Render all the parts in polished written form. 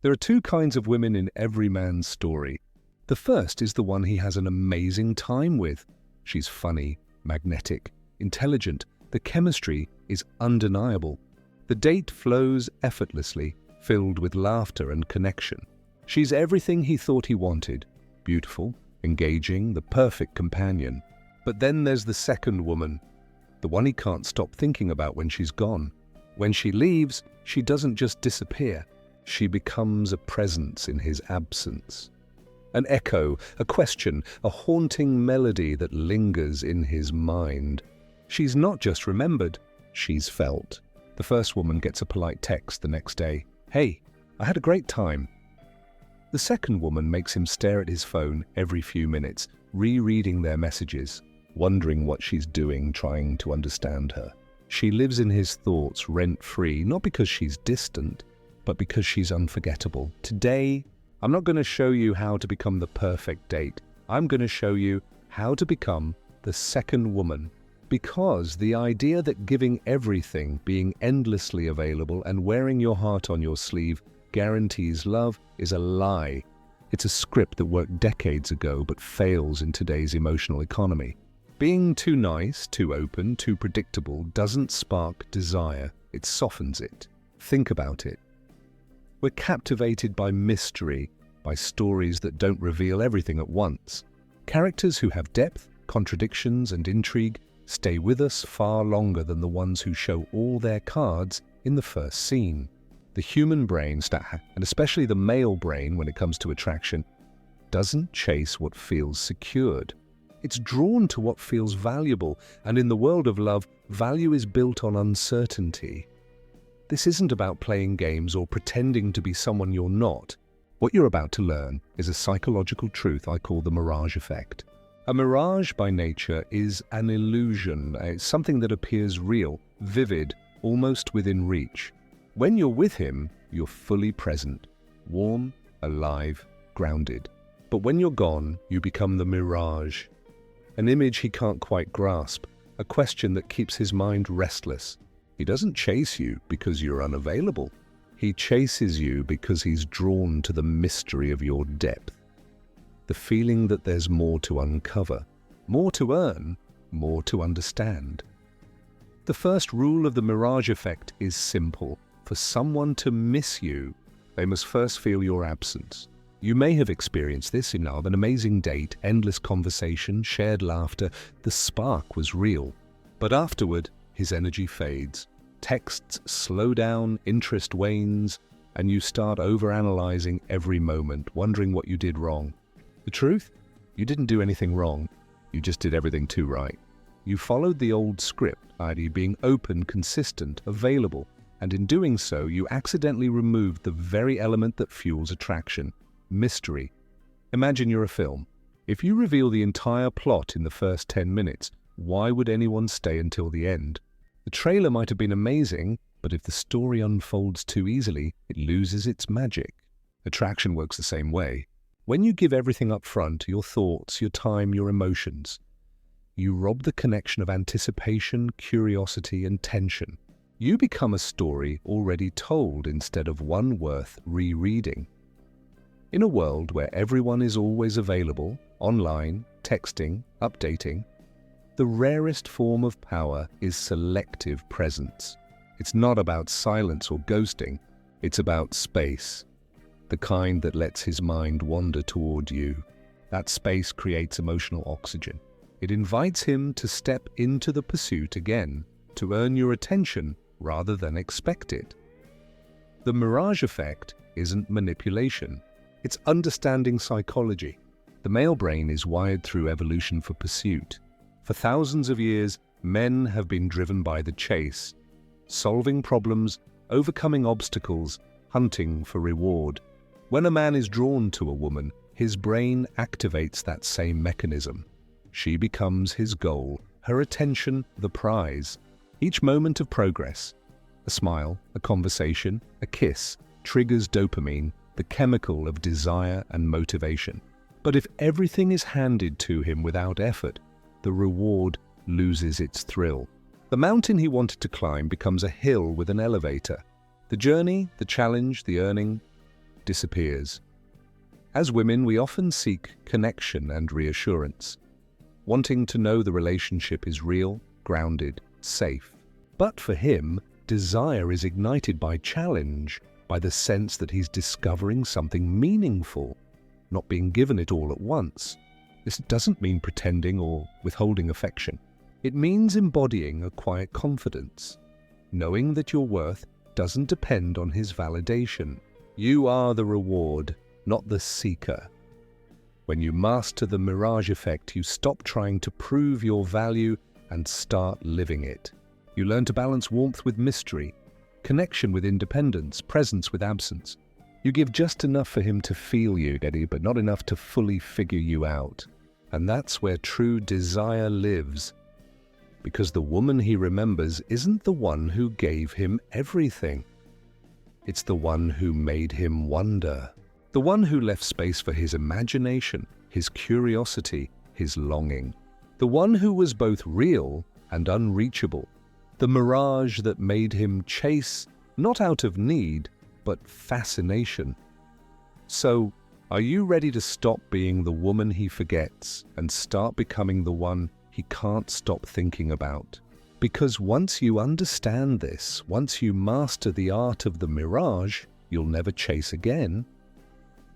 There are two kinds of women in every man's story. The first is the one he has an amazing time with. She's funny, magnetic, intelligent. The chemistry is undeniable. The date flows effortlessly, filled with laughter and connection. She's everything he thought he wanted. Beautiful, engaging, the perfect companion. But then there's the second woman, the one he can't stop thinking about when she's gone. When she leaves, she doesn't just disappear. She becomes a presence in his absence. An echo, a question, a haunting melody that lingers in his mind. She's not just remembered, she's felt. The first woman gets a polite text the next day. "Hey, I had a great time." The second woman makes him stare at his phone every few minutes, rereading their messages, wondering what she's doing, trying to understand her. She lives in his thoughts rent-free, not because she's distant, but because she's unforgettable. Today, I'm not going to show you how to become the perfect date. I'm going to show you how to become the second woman. Because the idea that giving everything, being endlessly available, and wearing your heart on your sleeve guarantees love is a lie. It's a script that worked decades ago but fails in today's emotional economy. Being too nice, too open, too predictable doesn't spark desire, it softens it. Think about it. We're captivated by mystery, by stories that don't reveal everything at once. Characters who have depth, contradictions, and intrigue stay with us far longer than the ones who show all their cards in the first scene. The human brain, and especially the male brain when it comes to attraction, doesn't chase what feels secured. It's drawn to what feels valuable, and in the world of love, value is built on uncertainty. This isn't about playing games or pretending to be someone you're not. What you're about to learn is a psychological truth I call the mirage effect. A mirage by nature is an illusion. It's something that appears real, vivid, almost within reach. When you're with him, you're fully present, warm, alive, grounded. But when you're gone, you become the mirage. An image he can't quite grasp, a question that keeps his mind restless. He doesn't chase you because you're unavailable. He chases you because he's drawn to the mystery of your depth. The feeling that there's more to uncover, more to earn, more to understand. The first rule of the mirage effect is simple. For someone to miss you, they must first feel your absence. You may have experienced this in love, an amazing date, endless conversation, shared laughter. The spark was real. But afterward, his energy fades. Texts slow down, interest wanes, and you start overanalyzing every moment, wondering what you did wrong. The truth? You didn't do anything wrong. You just did everything too right. You followed the old script, i.e. being open, consistent, available, and in doing so, you accidentally removed the very element that fuels attraction, mystery. Imagine you're a film. If you reveal the entire plot in the first 10 minutes, why would anyone stay until the end? The trailer might have been amazing, but if the story unfolds too easily, it loses its magic. Attraction works the same way. When you give everything up front, your thoughts, your time, your emotions, you rob the connection of anticipation, curiosity, and tension. You become a story already told instead of one worth rereading. In a world where everyone is always available, online, texting, updating, the rarest form of power is selective presence. It's not about silence or ghosting, it's about space. The kind that lets his mind wander toward you. That space creates emotional oxygen. It invites him to step into the pursuit again, to earn your attention rather than expect it. The mirage effect isn't manipulation. It's understanding psychology. The male brain is wired through evolution for pursuit. For thousands of years, men have been driven by the chase, solving problems, overcoming obstacles, hunting for reward. When a man is drawn to a woman, his brain activates that same mechanism. She becomes his goal, her attention the prize. Each moment of progress, a smile, a conversation, a kiss, triggers dopamine, the chemical of desire and motivation. But if everything is handed to him without effort, the reward loses its thrill. The mountain he wanted to climb becomes a hill with an elevator. The journey, the challenge, the earning, disappears. As women, we often seek connection and reassurance, wanting to know the relationship is real, grounded, safe. But for him, desire is ignited by challenge, by the sense that he's discovering something meaningful, not being given it all at once. This doesn't mean pretending or withholding affection. It means embodying a quiet confidence, knowing that your worth doesn't depend on his validation. You are the reward, not the seeker. When you master the Mirage effect, you stop trying to prove your value and start living it. You learn to balance warmth with mystery, connection with independence, presence with absence. You give just enough for him to feel you, Eddie, but not enough to fully figure you out. And that's where true desire lives. Because the woman he remembers isn't the one who gave him everything. It's the one who made him wonder. The one who left space for his imagination, his curiosity, his longing. The one who was both real and unreachable. The mirage that made him chase, not out of need, but fascination. So, are you ready to stop being the woman he forgets and start becoming the one he can't stop thinking about? Because once you understand this, once you master the art of the mirage, you'll never chase again.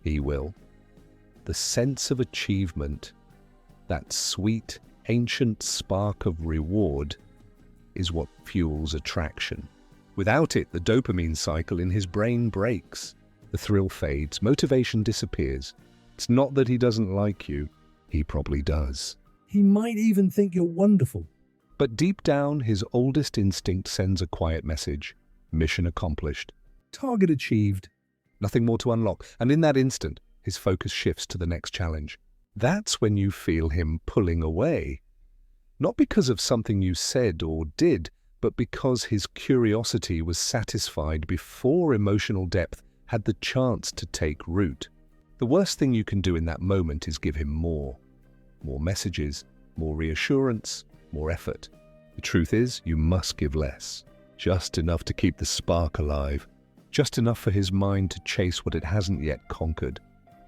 He will. The sense of achievement, that sweet, ancient spark of reward, is what fuels attraction. Without it, the dopamine cycle in his brain breaks. The thrill fades, motivation disappears. It's not that he doesn't like you. He probably does. He might even think you're wonderful. But deep down, his oldest instinct sends a quiet message. Mission accomplished. Target achieved. Nothing more to unlock. And in that instant, his focus shifts to the next challenge. That's when you feel him pulling away. Not because of something you said or did, but because his curiosity was satisfied before emotional depth had the chance to take root. The worst thing you can do in that moment is give him more. More messages, more reassurance, more effort. The truth is, you must give less. Just enough to keep the spark alive. Just enough for his mind to chase what it hasn't yet conquered.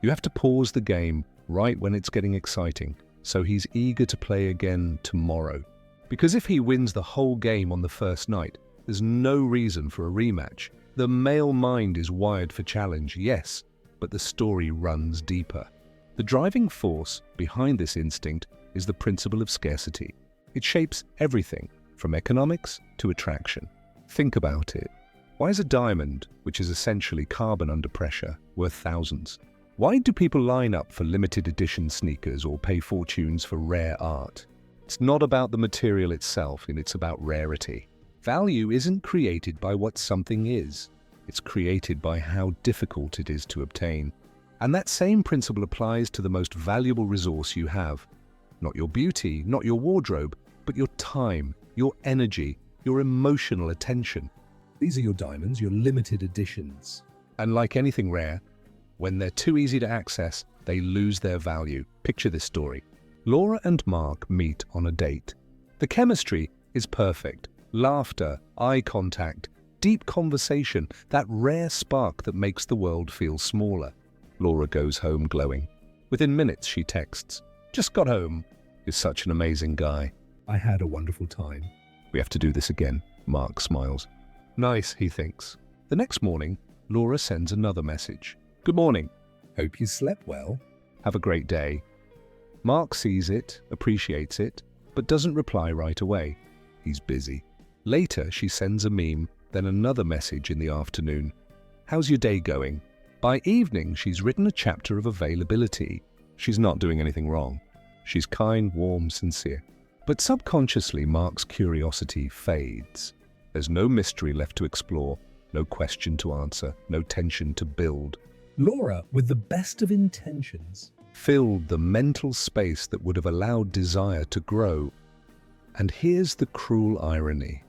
You have to pause the game right when it's getting exciting, so he's eager to play again tomorrow. Because if he wins the whole game on the first night, there's no reason for a rematch. The male mind is wired for challenge, yes, but the story runs deeper. The driving force behind this instinct is the principle of scarcity. It shapes everything, from economics to attraction. Think about it. Why is a diamond, which is essentially carbon under pressure, worth thousands? Why do people line up for limited edition sneakers or pay fortunes for rare art? It's not about the material itself, and it's about rarity. Value isn't created by what something is. It's created by how difficult it is to obtain. And that same principle applies to the most valuable resource you have. Not your beauty, not your wardrobe, but your time, your energy, your emotional attention. These are your diamonds, your limited editions. And like anything rare, when they're too easy to access, they lose their value. Picture this story. Laura and Mark meet on a date. The chemistry is perfect. Laughter, eye contact, deep conversation, that rare spark that makes the world feel smaller. Laura goes home glowing. Within minutes, she texts, "Just got home. You're such an amazing guy." I had a wonderful time. "We have to do this again." Mark smiles. "Nice," he thinks. The next morning, Laura sends another message. "Good morning. Hope you slept well." Have a great day." Mark sees it, appreciates it, but doesn't reply right away. He's busy. Later, she sends a meme, then another message in the afternoon. "How's your day going?" By evening, she's written a chapter of availability. She's not doing anything wrong. She's kind, warm, sincere. But subconsciously, Mark's curiosity fades. There's no mystery left to explore, no question to answer, no tension to build. Laura, with the best of intentions, Filled the mental space that would have allowed desire to grow. And here's the cruel irony.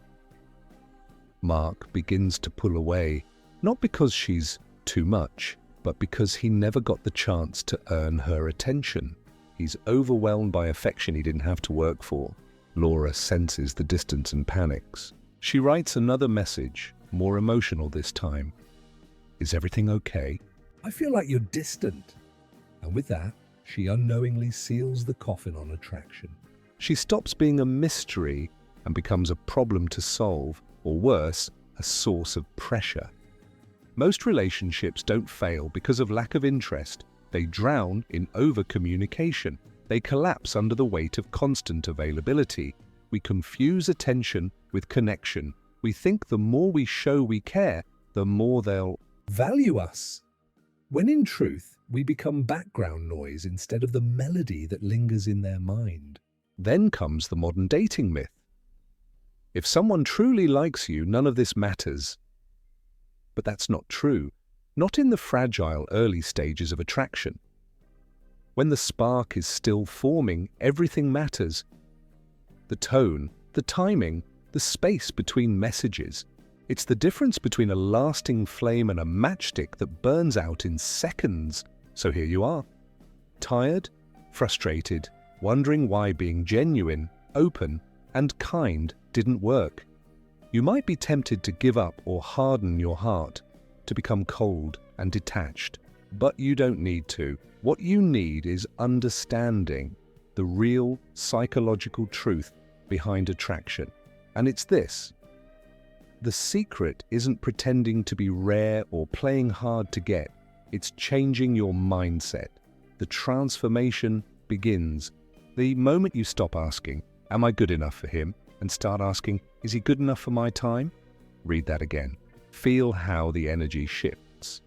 Mark begins to pull away, not because she's too much, but because he never got the chance to earn her attention. He's overwhelmed by affection he didn't have to work for. Laura senses the distance and panics. She writes another message, more emotional this time. "Is everything okay?" I feel like you're distant. And with that, she unknowingly seals the coffin on attraction. She stops being a mystery and becomes a problem to solve, or worse, a source of pressure. Most relationships don't fail because of lack of interest. They drown in over-communication. They collapse under the weight of constant availability. We confuse attention with connection. We think the more we show we care, the more they'll value us. When in truth, we become background noise instead of the melody that lingers in their mind. Then comes the modern dating myth. If someone truly likes you, none of this matters. But that's not true, not in the fragile early stages of attraction. When the spark is still forming, everything matters. The tone, the timing, the space between messages. It's the difference between a lasting flame and a matchstick that burns out in seconds. So here you are, tired, frustrated, wondering why being genuine, open, and kind didn't work. You might be tempted to give up or harden your heart, to become cold and detached, but you don't need to. What you need is understanding the real psychological truth behind attraction. And it's this: the secret isn't pretending to be rare or playing hard to get. It's changing your mindset. The transformation begins the moment you stop asking, "Am I good enough for him?" and start asking, "Is he good enough for my time?" Read that again. Feel how the energy shifts.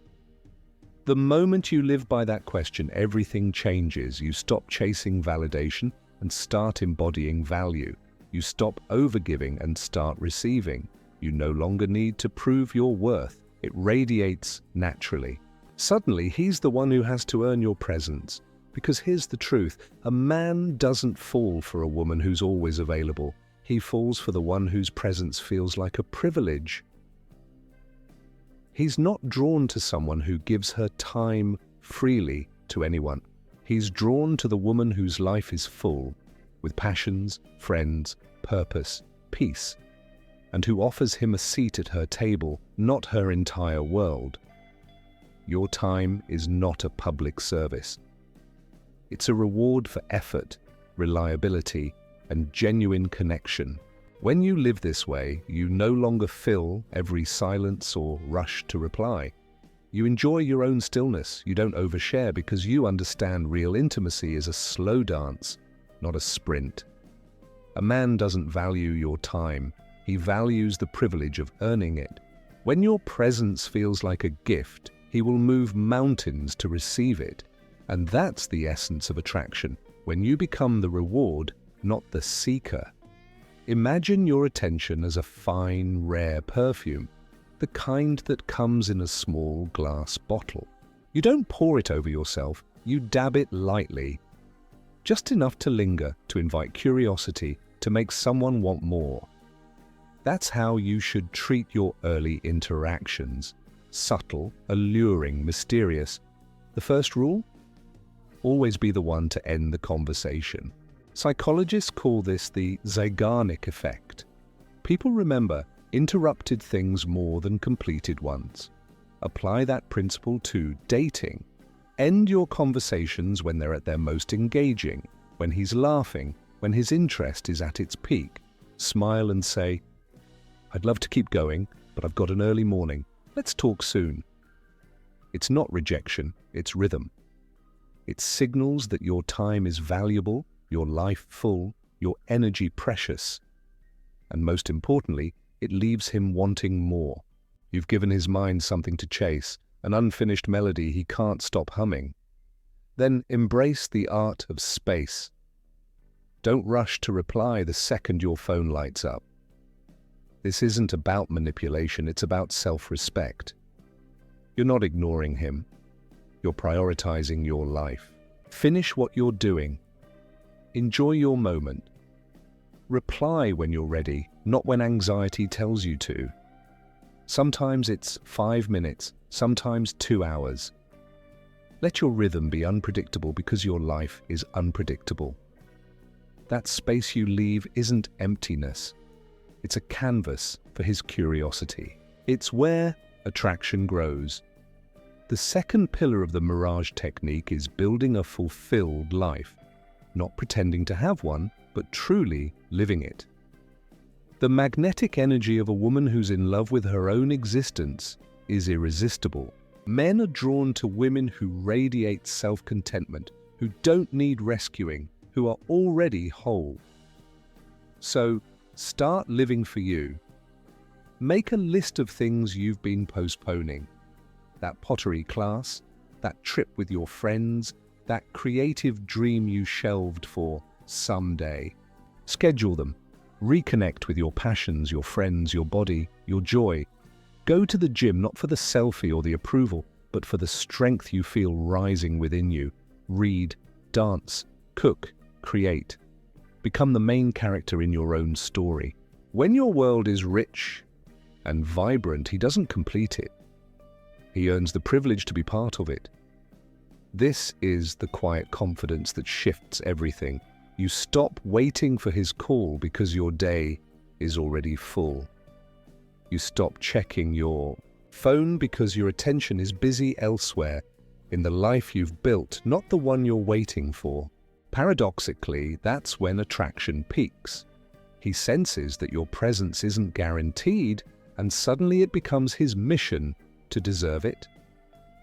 The moment you live by that question, everything changes. You stop chasing validation and start embodying value. You stop overgiving and start receiving. You no longer need to prove your worth. It radiates naturally. Suddenly, he's the one who has to earn your presence. Because here's the truth: a man doesn't fall for a woman who's always available. He falls for the one whose presence feels like a privilege. He's not drawn to someone who gives her time freely to anyone. He's drawn to the woman whose life is full, with passions, friends, purpose, peace, and who offers him a seat at her table, not her entire world. Your time is not a public service. It's a reward for effort, reliability, and genuine connection. When you live this way, you no longer fill every silence or rush to reply. You enjoy your own stillness. You don't overshare because you understand real intimacy is a slow dance, not a sprint. A man doesn't value your time. He values the privilege of earning it. When your presence feels like a gift, he will move mountains to receive it. And that's the essence of attraction, when you become the reward, not the seeker. Imagine your attention as a fine, rare perfume, the kind that comes in a small glass bottle. You don't pour it over yourself, you dab it lightly, just enough to linger, to invite curiosity, to make someone want more. That's how you should treat your early interactions. Subtle, alluring, mysterious. The first rule? Always be the one to end the conversation. Psychologists call this the Zeigarnik effect. People remember interrupted things more than completed ones. Apply that principle to dating. End your conversations when they're at their most engaging, when he's laughing, when his interest is at its peak. Smile and say, "I'd love to keep going, but I've got an early morning. Let's talk soon." It's not rejection, it's rhythm. It signals that your time is valuable, your life full, your energy precious. And most importantly, it leaves him wanting more. You've given his mind something to chase, an unfinished melody he can't stop humming. Then embrace the art of space. Don't rush to reply the second your phone lights up. This isn't about manipulation, it's about self-respect. You're not ignoring him. You're prioritizing your life. Finish what you're doing. Enjoy your moment. Reply when you're ready, not when anxiety tells you to. Sometimes it's 5 minutes, sometimes 2 hours. Let your rhythm be unpredictable because your life is unpredictable. That space you leave isn't emptiness. It's a canvas for his curiosity. It's where attraction grows. The second pillar of the Mirage Technique is building a fulfilled life, not pretending to have one, but truly living it. The magnetic energy of a woman who's in love with her own existence is irresistible. Men are drawn to women who radiate self-contentment, who don't need rescuing, who are already whole. So, start living for you. Make a list of things you've been postponing. That pottery class, that trip with your friends, that creative dream you shelved for someday. Schedule them. Reconnect with your passions, your friends, your body, your joy. Go to the gym not for the selfie or the approval, but for the strength you feel rising within you. Read, dance, cook, create. Become the main character in your own story. When your world is rich and vibrant, he doesn't complete it. He earns the privilege to be part of it. This is the quiet confidence that shifts everything. You stop waiting for his call because your day is already full. You stop checking your phone because your attention is busy elsewhere, in the life you've built, not the one you're waiting for. Paradoxically, that's when attraction peaks. He senses that your presence isn't guaranteed, and suddenly it becomes his mission to deserve it.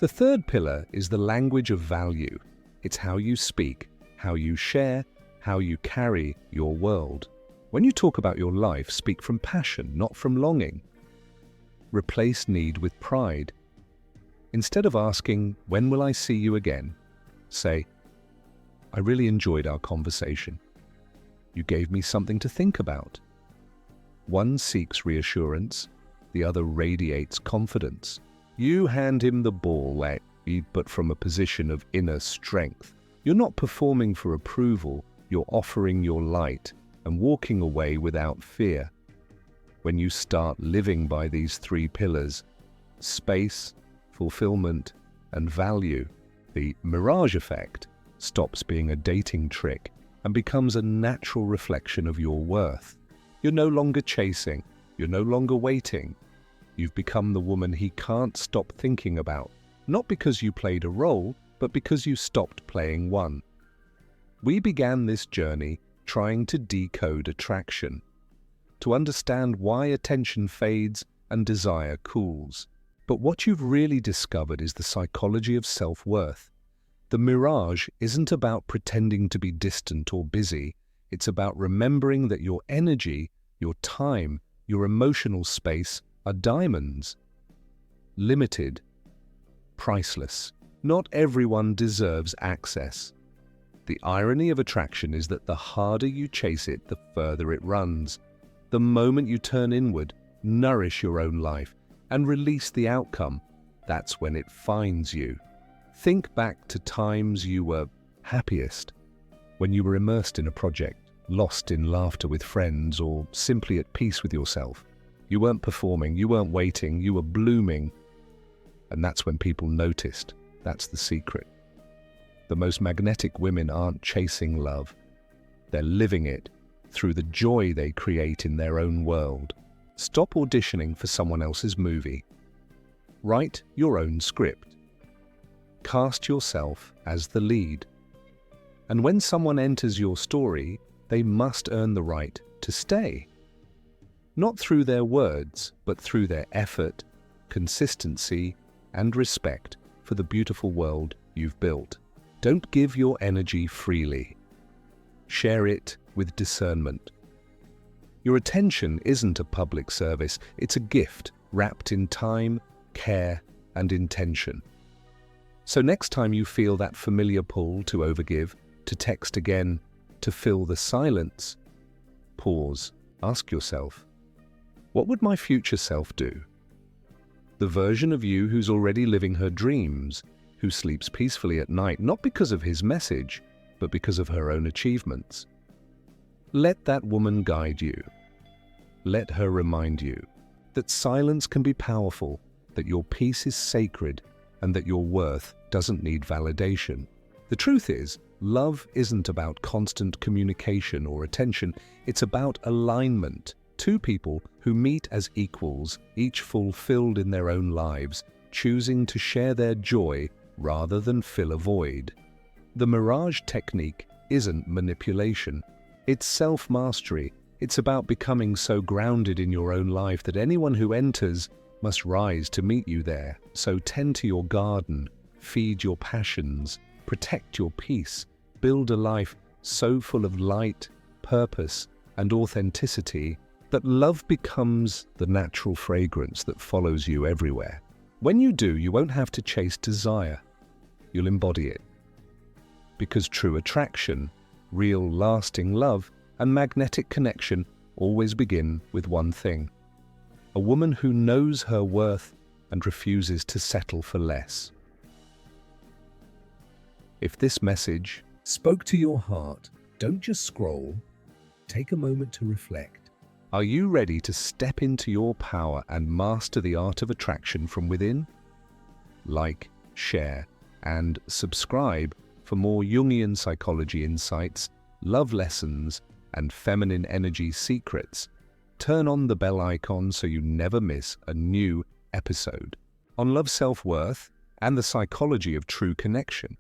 The third pillar is the language of value. It's how you speak, how you share, how you carry your world. When you talk about your life, speak from passion, not from longing. Replace need with pride. Instead of asking, "When will I see you again?" say, "I really enjoyed our conversation. You gave me something to think about." One seeks reassurance, the other radiates confidence. You hand him the ball, but from a position of inner strength. You're not performing for approval, you're offering your light and walking away without fear. When you start living by these three pillars, space, fulfillment, and value, the mirage effect stops being a dating trick and becomes a natural reflection of your worth. You're no longer chasing, you're no longer waiting. You've become the woman he can't stop thinking about, not because you played a role, but because you stopped playing one. We began this journey trying to decode attraction, to understand why attention fades and desire cools. But what you've really discovered is the psychology of self-worth. The mirage isn't about pretending to be distant or busy. It's about remembering that your energy, your time, your emotional space are diamonds. Limited, priceless. Not everyone deserves access. The irony of attraction is that the harder you chase it, the further it runs. The moment you turn inward, nourish your own life, and release the outcome, that's when it finds you. Think back to times you were happiest, when you were immersed in a project, lost in laughter with friends, or simply at peace with yourself. You weren't performing, you weren't waiting, you were blooming. And that's when people noticed. That's the secret. The most magnetic women aren't chasing love. They're living it through the joy they create in their own world. Stop auditioning for someone else's movie. Write your own script. Cast yourself as the lead. And when someone enters your story, they must earn the right to stay. Not through their words, but through their effort, consistency, and respect for the beautiful world you've built. Don't give your energy freely. Share it with discernment. Your attention isn't a public service, it's a gift wrapped in time, care, and intention. So next time you feel that familiar pull to overgive, to text again, to fill the silence, pause, ask yourself, what would my future self do? The version of you who's already living her dreams, who sleeps peacefully at night, not because of his message, but because of her own achievements. Let that woman guide you. Let her remind you that silence can be powerful, that your peace is sacred, and that your worth doesn't need validation. The truth is, love isn't about constant communication or attention, it's about alignment. Two people who meet as equals, each fulfilled in their own lives, choosing to share their joy rather than fill a void. The Mirage Technique isn't manipulation. It's self-mastery. It's about becoming so grounded in your own life that anyone who enters must rise to meet you there. So tend to your garden, feed your passions, protect your peace, build a life so full of light, purpose, and authenticity that love becomes the natural fragrance that follows you everywhere. When you do, you won't have to chase desire. You'll embody it. Because true attraction, real lasting love, and magnetic connection always begin with one thing: a woman who knows her worth and refuses to settle for less. If this message spoke to your heart, don't just scroll. Take a moment to reflect. Are you ready to step into your power and master the art of attraction from within? Like, share, and subscribe for more Jungian psychology insights, love lessons, and feminine energy secrets. Turn on the bell icon so you never miss a new episode on love, self-worth, and the psychology of true connection.